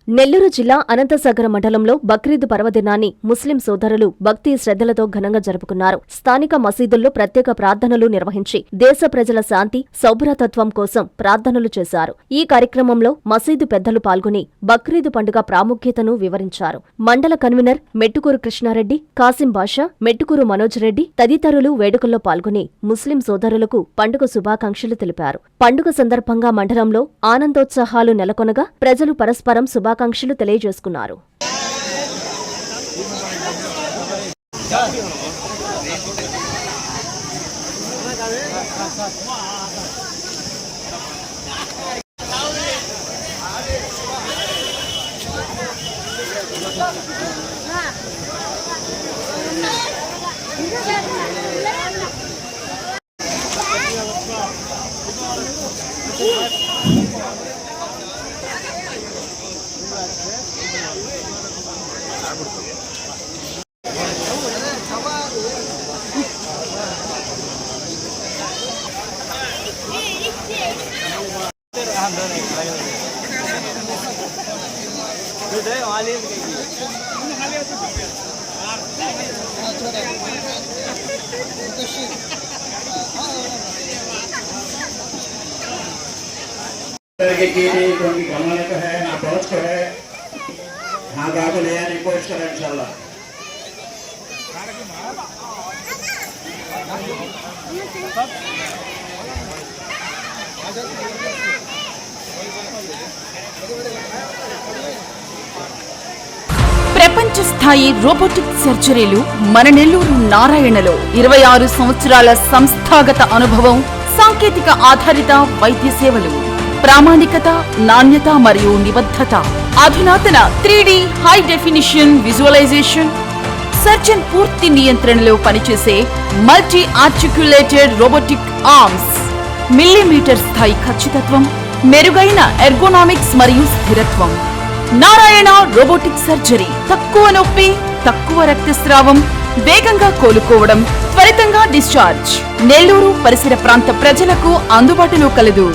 నెల్లూరు జిల్లా అనంతసాగర మండలంలో బక్రీద్ పర్వదినాన్ని ముస్లిం సోదరులు భక్తి శ్రద్ధలతో ఘనంగా జరుపుకున్నారు. స్థానిక మసీదుల్లో ప్రత్యేక ప్రార్థనలు నిర్వహించి దేశ ప్రజల శాంతి, సౌభ్రతత్వం కోసం ప్రార్థనలు చేశారు. ఈ కార్యక్రమంలో మసీదు పెద్దలు పాల్గొని బక్రీద్ పండుగ ప్రాముఖ్యతను వివరించారు. మండల కన్వీనర్ మెట్టుకూరు కృష్ణారెడ్డి, కాసిం బాషా, మెట్టుకూరు మనోజ్ రెడ్డి తదితరులు వేడుకల్లో పాల్గొని ముస్లిం సోదరులకు పండుగ శుభాకాంక్షలు తెలిపారు. పండుగ సందర్భంగా మండలంలో ఆనందోత్సాహాలు నెలకొనగా ప్రజలు పరస్పరం శుభాకాంక్షలు తెలియజేసుకున్నారు. है ना पहुंच को है हाँ गाको ले आने की कोशिश करें इंशाल्लाह। ప్రపంచ స్థాయి రోబోటిక్ సర్జరీలు మన నెల్లూరు నారాయణలో 26 సంవత్సరాల సంస్థాగత అనుభవం, సాంకేతిక ఆధారిత వైద్య సేవలు, ప్రామాణికత, నాణ్యత మరియు నిబద్ధత, అధునాతన 3D high definition visualisation, surgeon పూర్తి నియంత్రణలో పనిచేసే multi articulated robotic arms, millimetre స్థాయి ఖచ్చితత్వం, మెరుగైన ఎర్గోనామిక్స్ మరియు స్థిరత్వం. నారాయణ రోబోటిక్ సర్జరీ తక్కువ నొప్పి, తక్కువ రక్తస్రావం, వేగంగా కోలుకోవడం, త్వరితంగా డిశ్చార్జ్. నెల్లూరు పరిసర ప్రాంత ప్రజలకు అందుబాటులో కలదు.